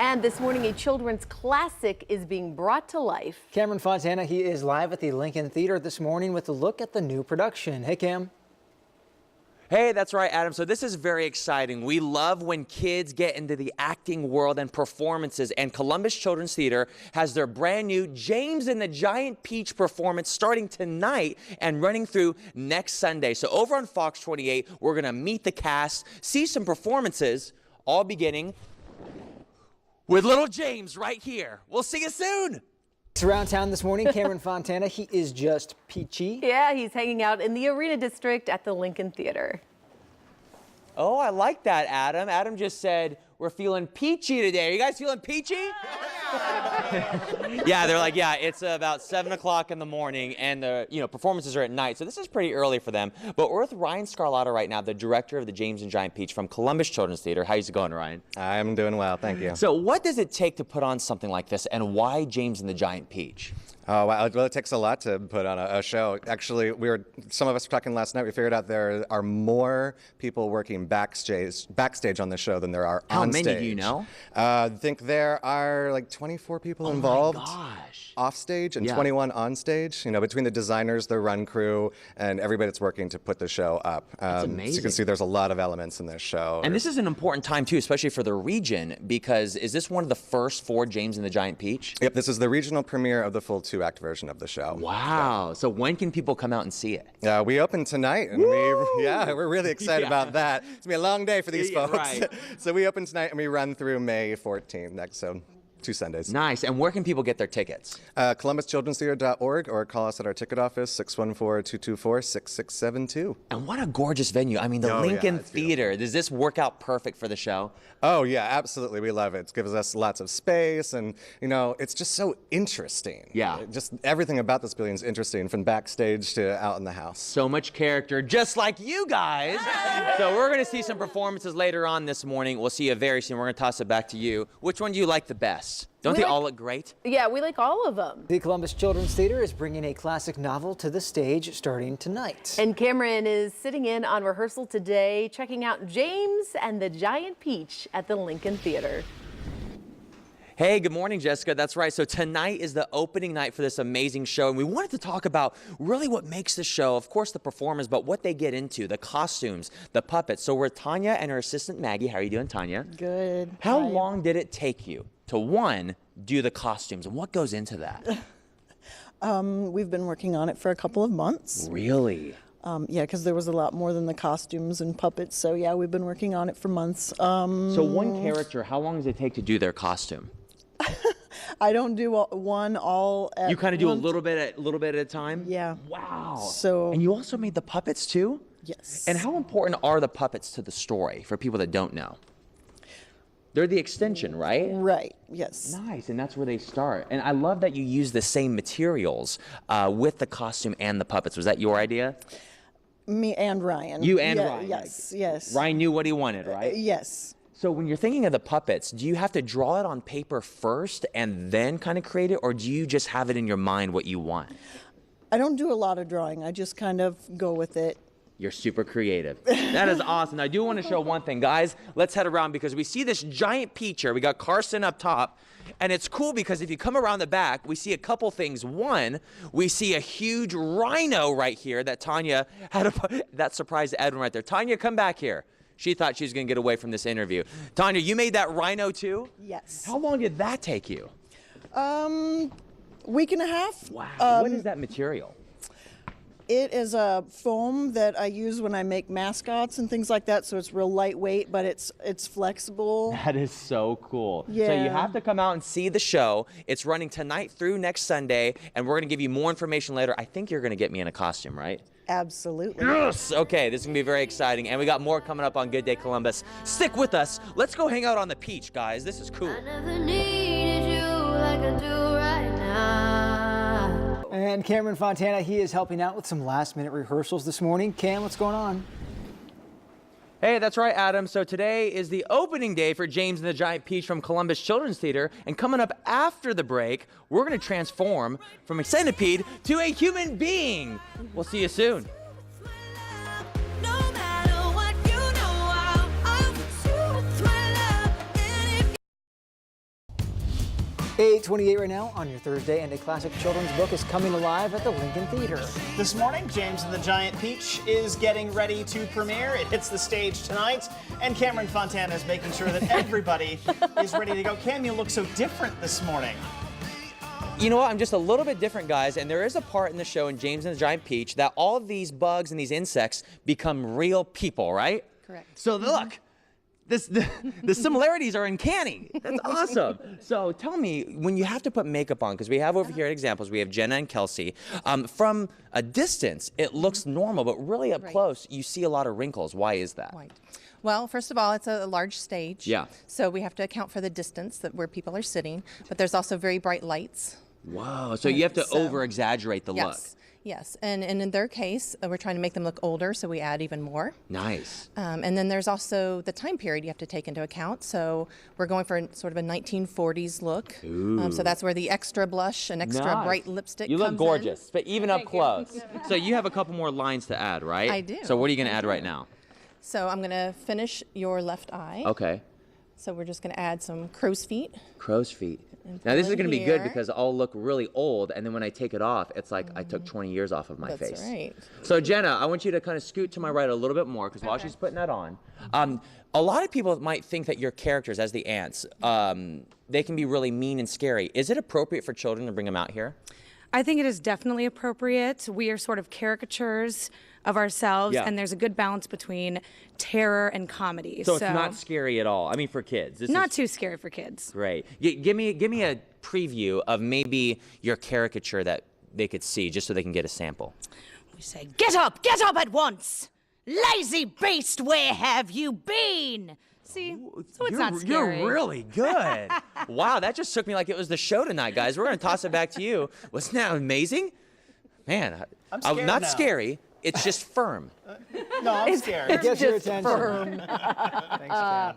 And this morning, a children's classic is being brought to life. Cameron Fontana, he is live at the Lincoln Theater this morning with a look at the new production. Hey, Cam. Hey, that's right, Adam. So this is very exciting. We love when kids get into the acting world and performances, and Columbus Children's Theater has their brand new James and the Giant Peach performance starting tonight and running through next Sunday. So over on Fox 28, we're going to meet the cast, see some performances, all beginning with little James right here. We'll see you soon. Around town this morning, Cameron Fontana, he is just peachy. Yeah, he's hanging out in the Arena District at the Lincoln Theater. Oh, I like that, Adam. Adam just said, we're feeling peachy today. Are you guys feeling peachy? Yeah, they're like, yeah, it's about 7 o'clock in the morning, and the performances are at night, so this is pretty early for them. But we're with Ryan Scarlato right now, the director of the James and Giant Peach from Columbus Children's Theater. How's it going, Ryan? I'm doing well, thank you. So what does it take to put on something like this, and why James and the Giant Peach? Oh, wow. Well, it takes a lot to put on a show. Actually, some of us were talking last night, we figured out there are more people working backstage on the show than there are on stage. How many do you know? I think there are like 24 people involved off stage and 21 on stage, between the designers, the run crew, and everybody that's working to put the show up. That's amazing. So you can see there's a lot of elements in this show. And this is an important time, too, especially for the region, because is this one of the first for James and the Giant Peach? Yep, this is the regional premiere of the full 2-act version of the show. Wow. Yeah. So when can people come out and see it? We open tonight, and we're really excited about that. It's going to be a long day for these folks. Right. So we open tonight, and we run through May 14th next, so 2 Sundays. Nice. And where can people get their tickets? ColumbusChildren'sTheater.org, or call us at our ticket office, 614-224-6672. And what a gorgeous venue. I mean, the Lincoln Theater. Does this work out perfect for the show? Oh, yeah, absolutely. We love it. It gives us lots of space, and, it's just so interesting. Yeah. Just everything about this building is interesting, from backstage to out in the house. So much character, just like you guys. So we're going to see some performances later on this morning. We'll see you very soon. We're going to toss it back to you. Which one do you like the best? Don't they all look great? Yeah, we like all of them. The Columbus Children's Theater is bringing a classic novel to the stage starting tonight. And Cameron is sitting in on rehearsal today, checking out James and the Giant Peach at the Lincoln Theater. Hey, good morning, Jessica. That's right. So tonight is the opening night for this amazing show, and we wanted to talk about really what makes the show, of course, the performers, but what they get into, the costumes, the puppets. So we're with Tanya and her assistant, Maggie. How are you doing, Tanya? Good. How long did it take you to, one, do the costumes, and what goes into that? We've been working on it for a couple of months. Really? Yeah, because there was a lot more than the costumes and puppets. So yeah, we've been working on it for months. So one character, how long does it take to do their costume? I don't do one all at You kind of do once. a little bit at a time? Yeah. Wow. So. And you also made the puppets too? Yes. And how important are the puppets to the story for people that don't know? They're the extension, right? Right, yes. Nice, and that's where they start. And I love that you use the same materials with the costume and the puppets. Was that your idea? Me and Ryan. You and Ryan. Yes, yes. Ryan knew what he wanted, right? Yes. So when you're thinking of the puppets, do you have to draw it on paper first and then kind of create it, or do you just have it in your mind what you want? I don't do a lot of drawing. I just kind of go with it. You're super creative. That is awesome. I do want to show one thing. Guys, let's head around because we see this giant peach here. We got Carson up top. And it's cool because if you come around the back, we see a couple things. One, we see a huge rhino right here that Tanya had that surprised Edwin right there. Tanya, come back here. She thought she was going to get away from this interview. Tanya, you made that rhino too? Yes. How long did that take you? Week and a half. Wow. What is that material? It is a foam that I use when I make mascots and things like that, so it's real lightweight, but it's flexible. That is so cool. Yeah. So you have to come out and see the show. It's running tonight through next Sunday, and we're going to give you more information later. I think you're going to get me in a costume, right? Absolutely. Yes! Okay, this is going to be very exciting, and we got more coming up on Good Day Columbus. Stick with us. Let's go hang out on the peach, guys. This is cool. I never needed you like I do right now. And Cameron Fontana, he is helping out with some last-minute rehearsals this morning. Cam, what's going on? Hey, that's right, Adam. So today is the opening day for James and the Giant Peach from Columbus Children's Theater. And coming up after the break, we're going to transform from a centipede to a human being. We'll see you soon. 8:28 right now on your Thursday, and a classic children's book is coming alive at the Lincoln Theater. This morning, James and the Giant Peach is getting ready to premiere. It hits the stage tonight, and Cameron Fontana is making sure that everybody is ready to go. Cam, you look so different this morning. You know what? I'm just a little bit different, guys, and there is a part in the show in James and the Giant Peach that all of these bugs and these insects become real people, right? Correct. So look, the similarities are uncanny. That's awesome. So tell me, when you have to put makeup on, because we have over here examples, we have Jenna and Kelsey. From a distance, it looks normal, but really up close, you see a lot of wrinkles. Why is that? Right. Well, first of all, it's a large stage. Yeah. So we have to account for the distance where people are sitting, but there's also very bright lights. Whoa, so you have to over-exaggerate the look. Yes, and in their case, we're trying to make them look older, so we add even more. Nice. And then there's also the time period you have to take into account. So we're going for sort of a 1940s look. So that's where the extra blush and extra bright lipstick You comes look gorgeous, in. but even up close. So you have a couple more lines to add, right? I do. So what are you going to add right now? So I'm going to finish your left eye. Okay. So we're just going to add some crow's feet. Crow's feet. Now this is going to be good because I'll look really old, and then when I take it off, it's like I took 20 years off of my face. That's right. So Jenna, I want you to kind of scoot to my right a little bit more, because while she's putting that on, a lot of people might think that your characters, as the ants, they can be really mean and scary. Is it appropriate for children to bring them out here? I think it is definitely appropriate. We are sort of caricatures of ourselves, and there's a good balance between terror and comedy. So it's not scary at all. I mean, for kids. This not is too scary for kids. Great. Give me a preview of maybe your caricature that they could see, just so they can get a sample. We say, get up at once! Lazy beast, where have you been? See, so it's not scary. You're really good. Wow, that just took me like it was the show tonight, guys. We're going to toss it back to you. Wasn't that amazing? Man, I'm scared not now. scary. It's just firm. No, I'm scared. It gets your attention. Firm. Thanks, Cam.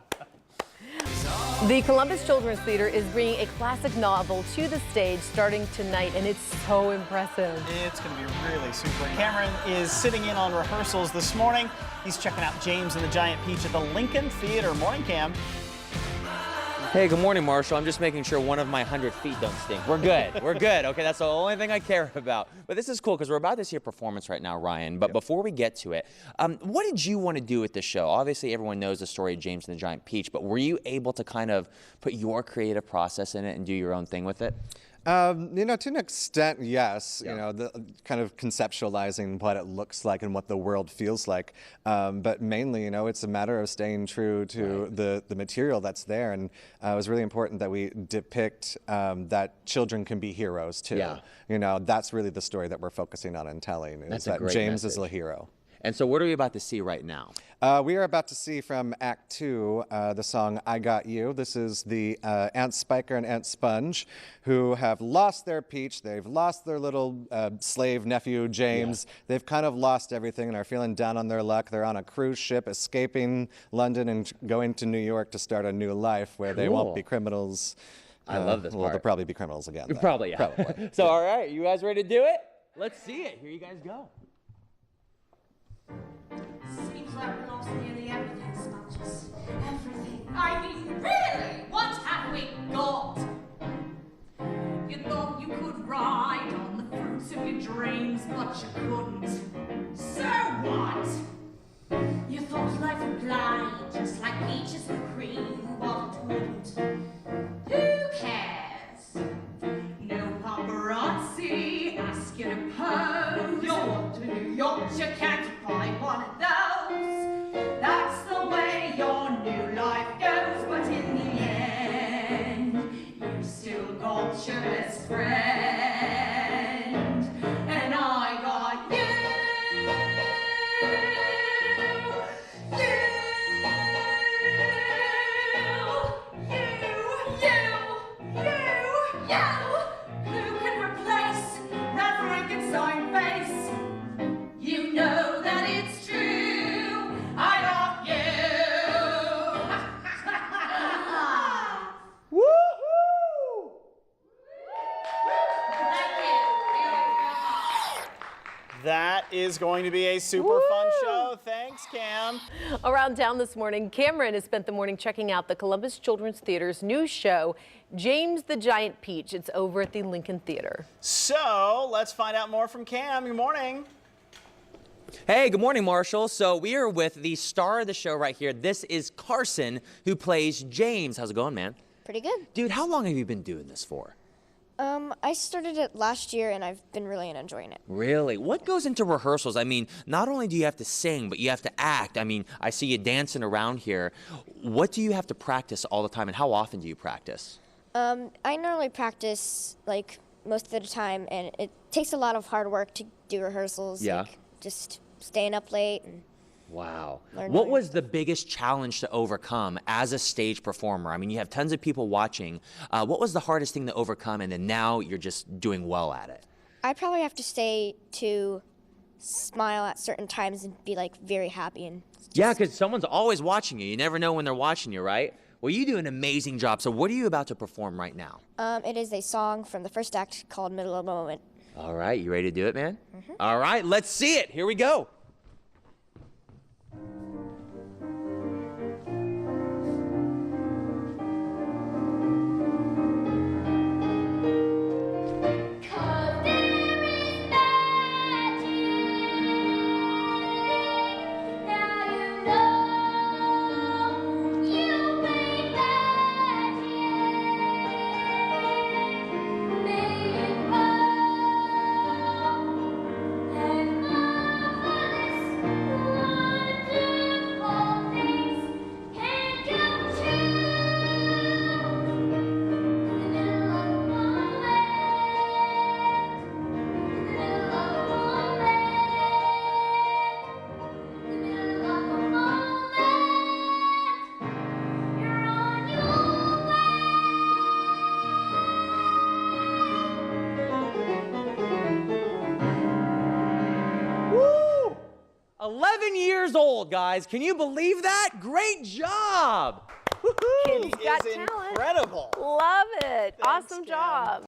The Columbus Children's Theater is bringing a classic novel to the stage starting tonight, and it's so impressive. It's going to be really super. Cameron is sitting in on rehearsals this morning. He's checking out James and the Giant Peach at the Lincoln Theater. Morning, Cam. Hey, good morning, Marshall. I'm just making sure one of my 100 feet don't stink. We're good. We're good. Okay, that's the only thing I care about. But this is cool because we're about to see a performance right now, Ryan. But before we get to it, what did you want to do with this show? Obviously, everyone knows the story of James and the Giant Peach, but were you able to kind of put your creative process in it and do your own thing with it? You know, to an extent, yes. You know, the kind of conceptualizing what it looks like and what the world feels like. But mainly, you know, it's a matter of staying true to the material that's there. And it was really important that we depict that children can be heroes too. Yeah. You know, that's really the story that we're focusing on and telling. That's is a that great James is message. a hero. And so what are we about to see right now? We are about to see from Act 2 the song I Got You. This is the Aunt Spiker and Aunt Sponge who have lost their peach. They've lost their little slave nephew, James. They've kind of lost everything and are feeling down on their luck. They're on a cruise ship escaping London and going to New York to start a new life where they won't be criminals. I love this Well, part. they'll probably be criminals again. though. Probably, yeah. Probably. So, all right, you guys ready to do it? Let's see it. Here you guys go. Seems like we lost nearly everything, Smudges. Everything. I mean, really? What have we got? You thought you could ride on the fruits of your dreams, but you couldn't. So what? You thought life would glide just like peaches with cream, but it wouldn't. Who cares? No paparazzi ask you to pose. You're off to New York, you can't buy one of those. That's the way your new life goes, but in the end, you still got your best friend. And I got you. Who can replace that Frankenstein face? You know that it's true. I got you. Woohoo! That is going to be a super fun show. Thanks. Thanks, Cam. Around town this morning, Cameron has spent the morning checking out the Columbus Children's Theater's new show, James the Giant Peach. It's over at the Lincoln Theater. So let's find out more from Cam. Good morning. Hey, good morning, Marshall. So we are with the star of the show right here. This is Carson, who plays James. How's it going, man? Pretty good. Dude, how long have you been doing this for? I started it last year, and I've been really enjoying it. Really? What goes into rehearsals? I mean, not only do you have to sing, but you have to act. I mean, I see you dancing around here. What do you have to practice all the time, and how often do you practice? I normally practice, like, most of the time, and it takes a lot of hard work to do rehearsals. Yeah. Like, just staying up late. And Wow. learn What more. was the biggest challenge to overcome as a stage performer? I mean, you have tons of people watching. What was the hardest thing to overcome, and then now you're just doing well at it? I probably have to smile at certain times and be, like, very happy. And Yeah, because someone's always watching you. You never know when they're watching you, right? Well, you do an amazing job. So what are you about to perform right now? it is a song from the first act called Middle of the Moment. All right, you ready to do it, man? All right, let's see it. Here we go. Woo! 11 years old, guys. Can you believe that? Great job. Woohoo! Kids got Is talent. incredible. Love it. Thanks, Awesome Cam. job.